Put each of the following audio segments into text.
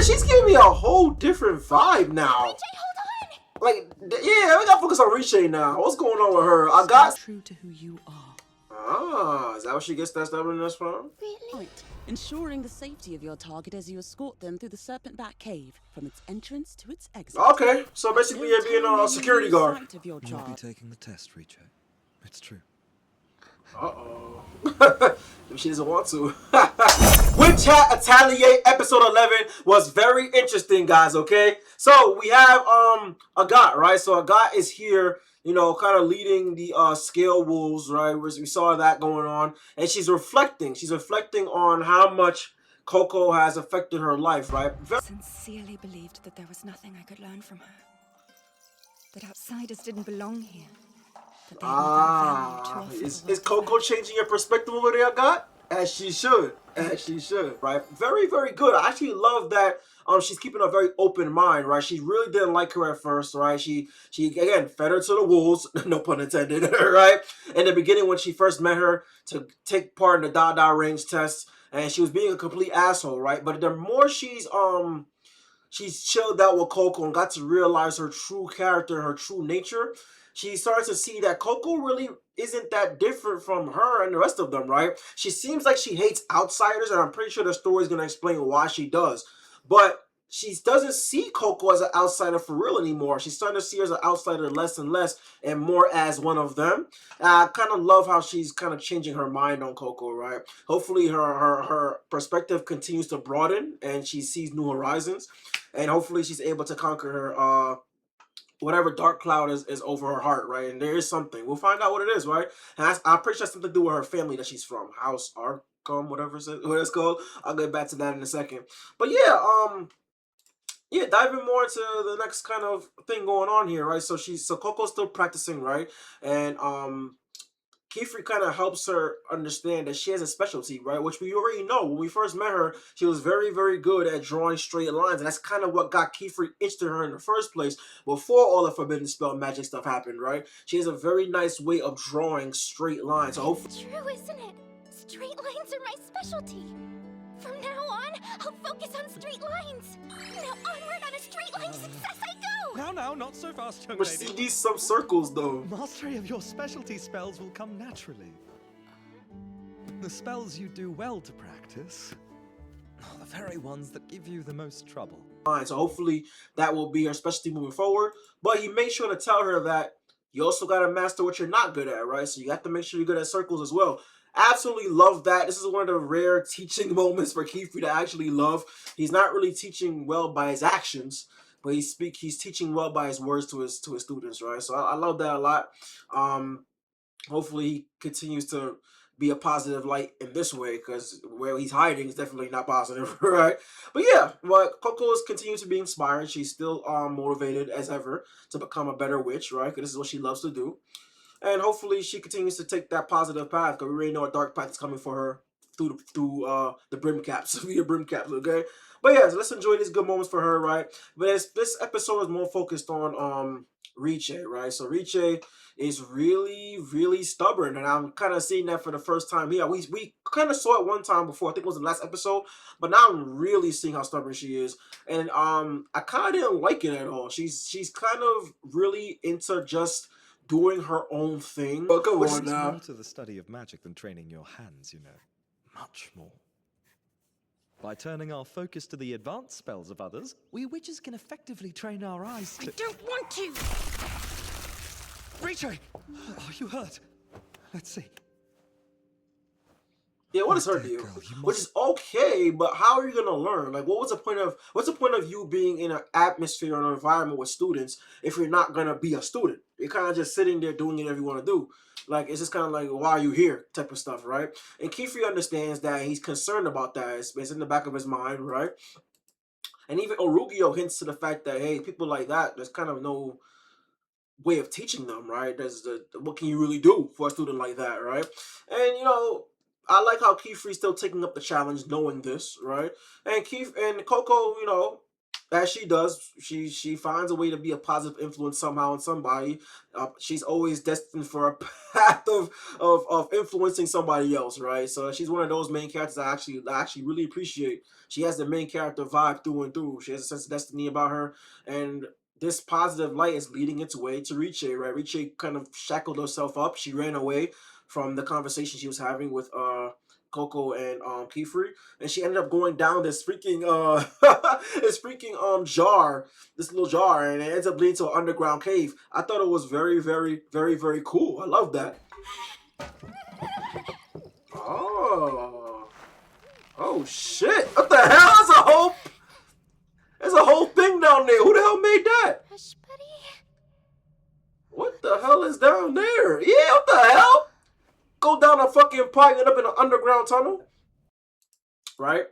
she's giving me a whole different vibe now. Like, yeah, we gotta focus on Riche now. What's going on with her? I got true to who you are. Ah, is that what she gets that stubbornness from? Really? Right. Ensuring the safety of your target as you escort them through the Serpent Bat Cave from its entrance to its exit. Okay, so basically you're being a security guard. You'll be taking the test, Riche. It's true. Uh-oh. Maybe she doesn't want to. With Hat Atelier episode 11 was very interesting, guys, okay? So we have Agat, right? So Agat is here, you know, kind of leading the scale wolves, right? We saw that going on. And she's reflecting. She's reflecting on how much Coco has affected her life, right? I sincerely believed that there was nothing I could learn from her. That outsiders didn't belong here. Is Coco changing your perspective over there, God? As she should, right? Very, very good. I actually love that. She's keeping a very open mind, right? She really didn't like her at first, right? She again fed her to the wolves, no pun intended, right? In the beginning, when she first met her to take part in the Dada range test, and she was being a complete asshole, right? But the more she's chilled out with Coco and got to realize her true character, her true nature, she starts to see that Coco really isn't that different from her and the rest of them, right? She seems like she hates outsiders, and I'm pretty sure the story is going to explain why she does. But she doesn't see Coco as an outsider for real anymore. She's starting to see her as an outsider less and less, and more as one of them. I kind of love how she's kind of changing her mind on Coco, right? Hopefully her perspective continues to broaden, and she sees new horizons. And hopefully she's able to conquer her whatever dark cloud is over her heart, right? And there is something. We'll find out what it is, right? And I'm pretty sure it's something to do with her family that she's from. House Arkham, whatever what it's called. I'll get back to that in a second. But yeah, diving more into the next kind of thing going on here, right? So Coco's still practicing, right? And Kifri kind of helps her understand that she has a specialty, right? Which we already know. When we first met her, she was very, very good at drawing straight lines. And that's kind of what got Kifri interested in her in the first place before all the Forbidden Spell magic stuff happened, right? She has a very nice way of drawing straight lines. So hopefully... True, isn't it? Straight lines are my specialty. From now on, I'll focus on straight lines. Now onward on a straight line success I go! Now, not so fast, young lady. lady. See these some circles, though. Mastery of your specialty spells will come naturally. The spells you do well to practice are the very ones that give you the most trouble. So hopefully that will be her specialty moving forward. But he made sure to tell her that you also got to master what you're not good at, right? So you have to make sure you're good at circles as well. Absolutely love that. This is one of the rare teaching moments for Kifri to actually love. He's not really teaching well by his actions, but he's teaching well by his words to his students, right? So I love that a lot. Hopefully he continues to be a positive light in this way, because where he's hiding is definitely not positive, right? But yeah, but Coco is continuing to be inspired. She's still motivated as ever to become a better witch, right? Because this is what she loves to do. And hopefully she continues to take that positive path, because we already know a dark path is coming for her through the brim caps, via brim caps, okay? But yeah, so let's enjoy these good moments for her, right? But this episode is more focused on Riche, right? So Riche is really, really stubborn, and I'm kind of seeing that for the first time here. We kind of saw it one time before, I think it was the last episode, but now I'm really seeing how stubborn she is, and I kind of didn't like it at all. She's kind of really into just doing her own thing. But go on now. More to the study of magic than training your hands, you know. Much more. By turning our focus to the advanced spells of others, we witches can effectively train our eyes to... I don't want to! Riche! Are you hurt? Let's see. Yeah, what is hurt to you? Which is okay, but how are you gonna learn? Like, what's the point of you being in an atmosphere or an environment with students if you're not gonna be a student? You're kind of just sitting there doing whatever you want to do. Like, it's just kind of like, why are you here type of stuff, right? And Kifri understands that he's concerned about that. It's in the back of his mind, right? And even Orugio hints to the fact that, hey, people like that, there's kind of no way of teaching them, right? What can you really do for a student like that, right? And, you know, I like how Kifri's still taking up the challenge knowing this, right? And Coco, you know, As she does, she finds a way to be a positive influence somehow on somebody. She's always destined for a path of influencing somebody else, right? So she's one of those main characters I actually really appreciate. She has the main character vibe through and through. She has a sense of destiny about her, and this positive light is leading its way to Riche, right? Riche kind of shackled herself up. She ran away from the conversation she was having with Coco and Kiefer, and she ended up going down this freaking this freaking jar, this little jar, and it ends up leading to an underground cave. I thought it was very, very, very, very cool. I love that. Oh, oh shit! What the hell? There's a whole thing down there. Who the hell made that? Hush, buddy. What the hell is down there? Yeah, what the hell? Go down a fucking pipe and up in an underground tunnel, right?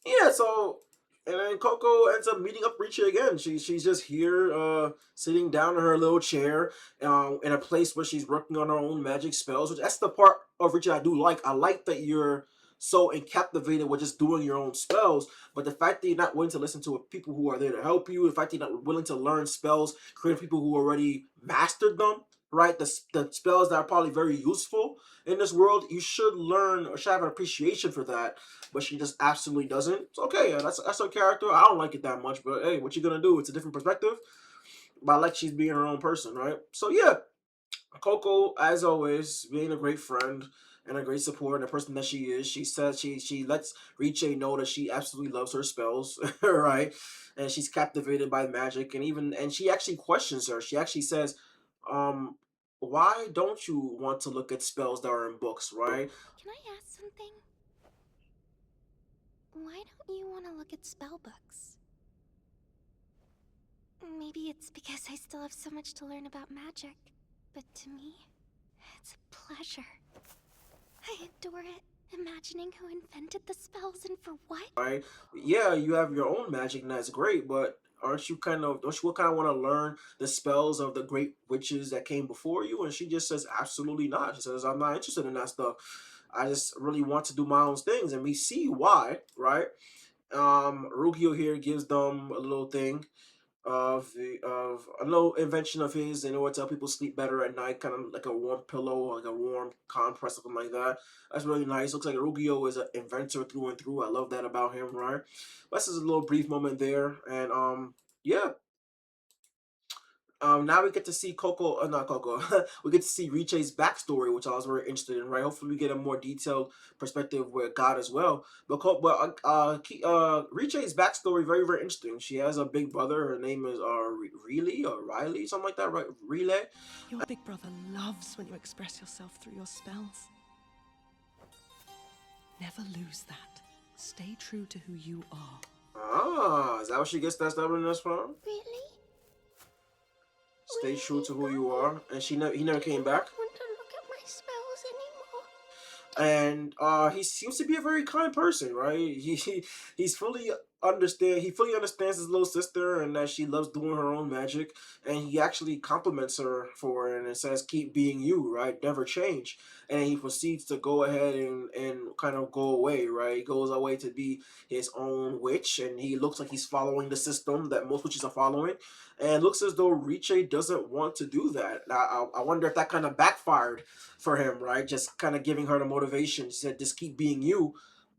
Yeah, so and then Coco ends up meeting up Richa again. She's just here, sitting down in her little chair, in a place where she's working on her own magic spells. Which that's the part of Richa I do like. I like that you're so captivated with just doing your own spells, but the fact that you're not willing to listen to people who are there to help you, the fact that you're not willing to learn spells, create people who already mastered them, right? The spells that are probably very useful in this world, you should learn or should have an appreciation for that, but she just absolutely doesn't. So okay, yeah, that's her character. I don't like it that much, but hey, what you gonna do? It's a different perspective. But I like she's being her own person, right? So yeah, Coco, as always, being a great friend and a great support and the person that she is. She says she lets Riche know that she absolutely loves her spells, right? And she's captivated by magic, and she actually questions her. She actually says, um, "Why don't you want to look at spells that are in books, right?" Can I ask something? Why don't you want to look at spell books? Maybe it's because I still have so much to learn about magic. But to me, it's a pleasure. I adore it. Imagining who invented the spells and for what? Right? Yeah, you have your own magic, and that's great, but don't you kind of want to learn the spells of the great witches that came before you? And she just says, absolutely not. She says, I'm not interested in that stuff. I just really want to do my own things, and we see why, right? Rugio here gives them a little thing of a little invention of his in order to help people sleep better at night, kind of like a warm pillow, like a warm compress, something like that. That's really nice. Looks like Rugio is an inventor through and through. I love that about him, right? But this is a little brief moment there, and yeah. Now we get to see Coco, not Coco. We get to see Riche's backstory, which I was very interested in. Right, hopefully we get a more detailed perspective with God as well. Riche's backstory very very interesting. She has a big brother. Her name is Riley or Riley, something like that, right? Relay. Your big brother loves when you express yourself through your spells. Never lose that. Stay true to who you are. Ah, is that what she gets that stubbornness from? Really? Stay true to who you are, and he never came back. I want to look at my spells anymore. And he seems to be a very kind person, right? He's he fully understands his little sister and that she loves doing her own magic, and he actually compliments her for it and says, keep being you, right? Never change. And he proceeds to go ahead and kind of go away, right? He goes away to be his own witch, and he looks like he's following the system that most witches are following, and looks as though Riche doesn't want to do that. I wonder if that kind of backfired for him, right? Just kind of giving her the motivation. She said, just keep being you.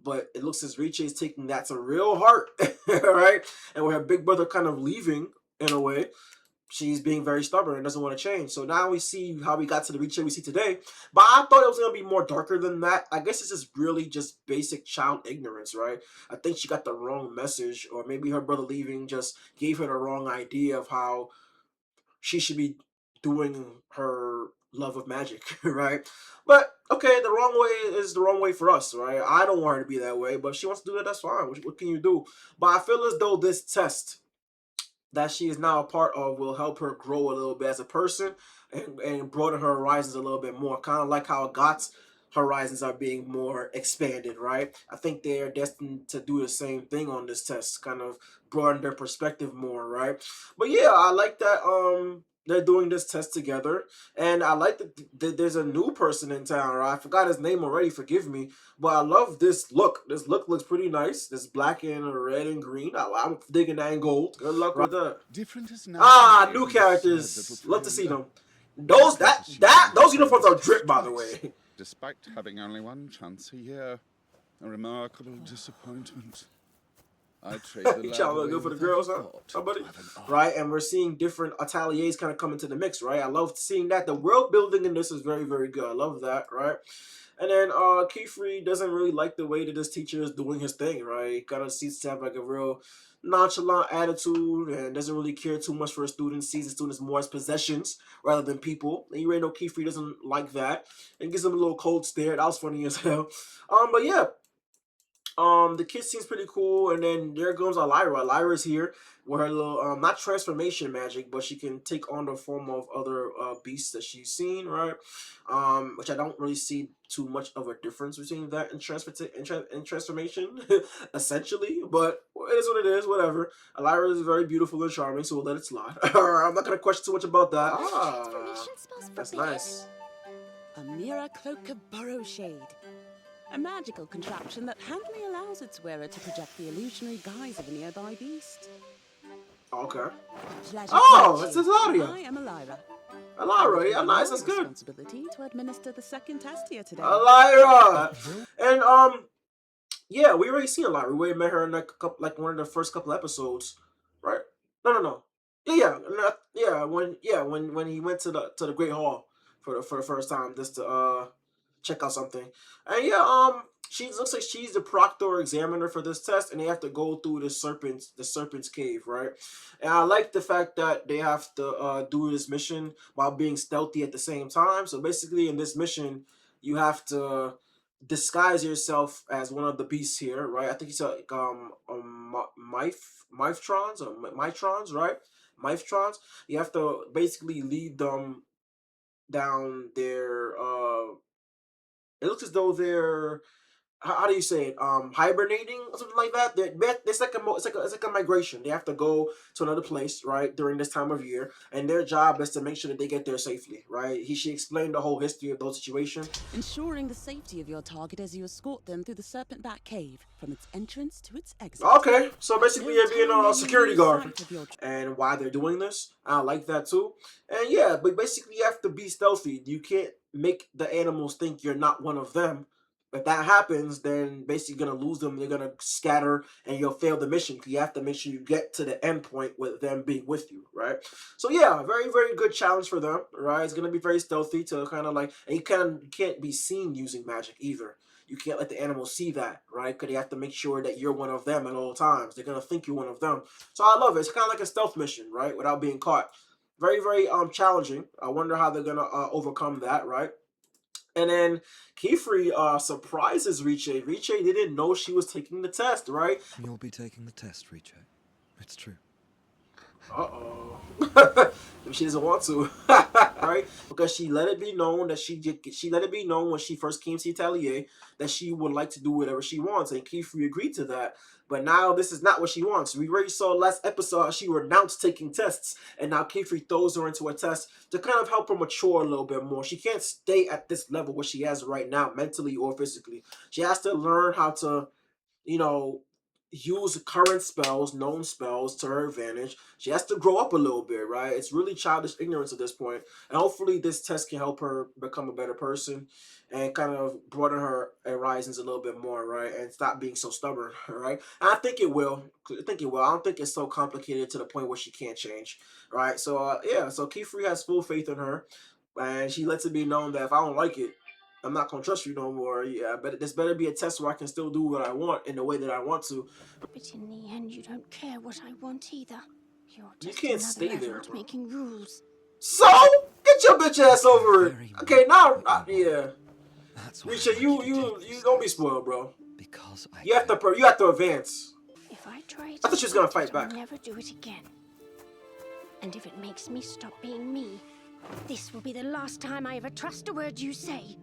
But it looks as Riche is taking that to real heart, right? And with her big brother kind of leaving in a way, she's being very stubborn and doesn't want to change. So now we see how we got to the Riche we see today. But I thought it was going to be more darker than that. I guess this is really just basic child ignorance, right? I think she got the wrong message, or maybe her brother leaving just gave her the wrong idea of how she should be doing her love of magic, right? But okay, the wrong way is the wrong way for us, right? I don't want her to be that way, but if she wants to do that, that's fine. What can you do? But I feel as though this test that she is now a part of will help her grow a little bit as a person and broaden her horizons a little bit more. Kind of like how Got's horizons are being more expanded, right? I think they are destined to do the same thing on this test, kind of broaden their perspective more, right? But yeah, I like that they're doing this test together, and I like that there's a new person in town. Right? I forgot his name already. Forgive me, but I love this look. This look looks pretty nice. This black and red and green. I'm digging that in gold. Good luck with that. Different as night Ah, and day new from the sad little characters. Love to see friend. them. Those Because she was those afraid uniforms of are drip, by the twice, way. despite having only one chance a year. A remarkable disappointment. I trade the You lad trying to look away good for the without girls, a huh? thought Somebody, to have an eye. right? And we're seeing different ateliers kind of come into the mix, right? I love seeing that. The world building in this is very, very good. I love that, right? And then Keyfree doesn't really like the way that this teacher is doing his thing, right? He kind of seems to have like a real nonchalant attitude and doesn't really care too much for his students, sees his students more as possessions rather than people. And you already know Keyfree doesn't like that and gives him a little cold stare. That was funny as hell. But yeah, the kid seems pretty cool, and then there comes Elira. Elira's here with her little not transformation magic, but she can take on the form of other beasts that she's seen, right? Which I don't really see too much of a difference between that and transformation, essentially. But it is what it is. Whatever. Elira is very beautiful and charming, so we'll let it slide. I'm not gonna question too much about that. Transformation spells That's forbidden? nice. A mirror cloak of borrow shade. A magical contraption that handily allows its wearer to project the illusionary guise of a nearby beast. Okay. Pleasure Oh, to meet it's you. Azaria. I am Elira. Elira, yeah, Your nice. That's good. responsibility to administer the second test here today. Elira, and yeah, we already seen Elira. We already met her in like one of the first couple episodes, right? No. When he went to the Great Hall for the first time just to check out something, and yeah, she looks like she's the proctor examiner for this test, and they have to go through the serpent's cave, right? And I like the fact that they have to do this mission while being stealthy at the same time. So basically, in this mission, you have to disguise yourself as one of the beasts here, right? I think it's Myftrons or Mitrons, right? Myftrons. You have to basically lead them down their. It looks as though they're how do you say it? Hibernating or something like that. It's like a migration. They have to go to another place, right, during this time of year, and their job is to make sure that they get there safely, right? She explained the whole history of those situations. Ensuring the safety of your target as you escort them through the serpent back cave from its entrance to its exit. Okay, so basically No you're being time a may security lose guard, sight of your and why they're doing this, I like that too. And yeah, but basically you have to be stealthy. You can't make the animals think you're not one of them. If that happens, then basically you're gonna lose them. They're gonna scatter, and you'll fail the mission. You have to make sure you get to the end point with them being with you, right? So yeah, very very good challenge for them, right? It's gonna be very stealthy to kind of like, and you can't be seen using magic either. You can't let the animals see that, right? Because they have to make sure that you're one of them at all times. They're gonna think you're one of them. So I love it. It's kind of like a stealth mission, right? Without being caught. Very very challenging. I wonder how they're gonna overcome that, right? And then Keyfree surprises Riche. Riche didn't know she was taking the test, right? You'll be taking the test, Riche. It's true. Uh-oh. She doesn't want to, right? Because she let it be known that she let it be known when she first came to Atelier that she would like to do whatever she wants, and Keyfree agreed to that. But now this is not what she wants. We already saw last episode how she renounced taking tests, and now Keyfree throws her into a test to kind of help her mature a little bit more. She can't stay at this level where she has right now, mentally or physically. She has to learn how to, you know, use current spells, known spells to her advantage. She has to grow up a little bit, right? It's really childish ignorance at this point. And hopefully this test can help her become a better person and kind of broaden her horizons a little bit more, right? And stop being so stubborn, right? And I think it will. I think it will. I don't think it's so complicated to the point where she can't change, right? So, yeah. So Keyfree has full faith in her. And she lets it be known that if I don't like it, I'm not gonna trust you no more. Yeah, but this better be a test where I can still do what I want in the way that I want to. But in the end, you don't care what I want either. You're You just can't another stay there, adult bro. making rules. So get your bitch ass over it. Very Okay, now, much. yeah, That's why Risha, I you want to take this don't be test. spoiled, bro. Because I You have care. to advance. If I try I to thought she was gonna fight fight it, I'll back. never do it again. And if it makes me stop being me, this will be the last time I ever trust a word you say.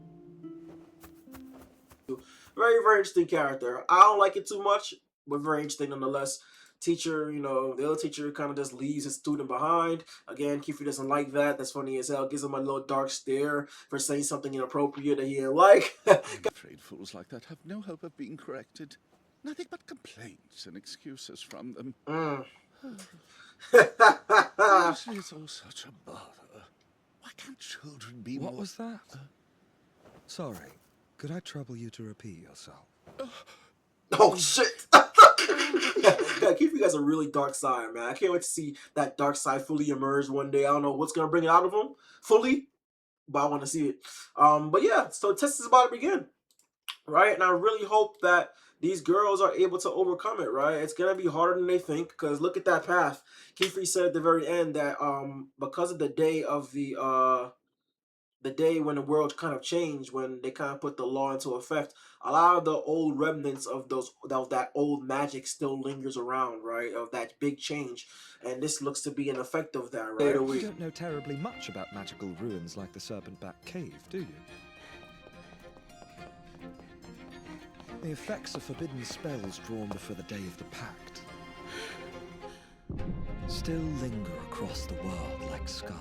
Very very interesting character. I don't like it too much, but very interesting nonetheless. teacher, you know, the other teacher kind of just leaves his student behind. Again, Kiefer doesn't like that. That's funny as hell. Gives him a little dark stare for saying something inappropriate that he didn't like. I'm afraid fools like that have no hope of being corrected. Nothing but complaints and excuses from them. Honestly, it's all such a bother. Why can't children be What more... was that? Sorry. Could I trouble you to repeat yourself? Oh shit! God, Kiefer has a really dark side, man. I can't wait to see that dark side fully emerge one day. I don't know what's gonna bring it out of him fully, but I want to see it. But yeah, so the test is about to begin, right? And I really hope that these girls are able to overcome it, right? It's gonna be harder than they think, because look at that path. Kiefer said at the very end that because of the day of the day when the world kind of changed, when they kind of put the law into effect, a lot of the old remnants of that old magic still lingers around, right? Of that big change, and this looks to be an effect of that, right? You don't know terribly much about magical ruins like the Serpent-Back Cave, do you? The effects of forbidden spells drawn before the day of the Pact still linger across the world like scars.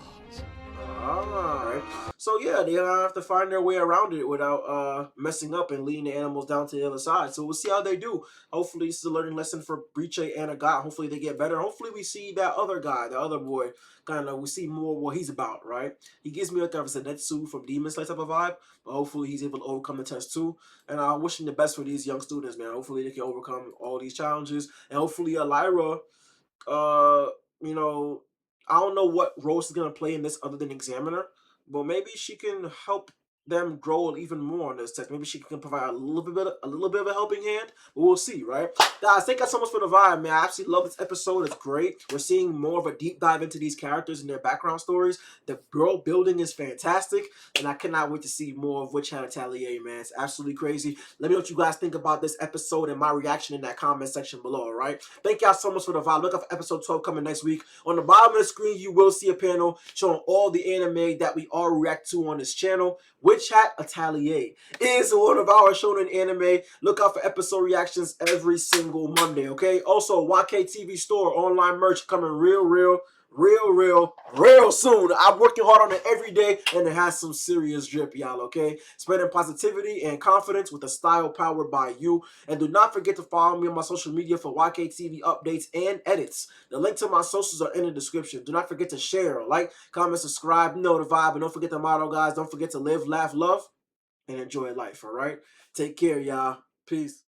Alright. So yeah, they're gonna have to find their way around it without messing up and leading the animals down to the other side. So we'll see how they do. Hopefully this is a learning lesson for Briche and Agat. Hopefully they get better. Hopefully we see that other guy, the other boy, we see more what he's about, right? He gives me like a Zenitsu from Demon Slayer type of vibe, but hopefully he's able to overcome the test too. And I wish him the best for these young students, man. Hopefully they can overcome all these challenges. And hopefully Lyra, you know, I don't know what role she's gonna play in this other than examiner, but maybe she can help them grow even more on this test. Maybe she can provide a little bit of a helping hand. But we'll see, right? Guys, thank you so much for the vibe, man. I absolutely love this episode. It's great. We're seeing more of a deep dive into these characters and their background stories. The world building is fantastic, and I cannot wait to see more of Hat Atelier, man. It's absolutely crazy. Let me know what you guys think about this episode and my reaction in that comment section below, all right? Thank y'all so much for the vibe. Look out for episode 12 coming next week. On the bottom of the screen, you will see a panel showing all the anime that we all react to on this channel. Hat Atelier is one of our shonen anime. Look out for episode reactions every single Monday, okay? Also, YK TV store online merch coming real soon. I'm working hard on it every day, and it has some serious drip, y'all, okay? Spreading positivity and confidence with a style powered by you. And do not forget to follow me on my social media for YK TV updates and edits. The link to my socials are in the description. Do not forget to share, like, comment, subscribe, you know the vibe. And don't forget the motto, guys. Don't forget to live, laugh, love, and enjoy life, all right? Take care, y'all. Peace.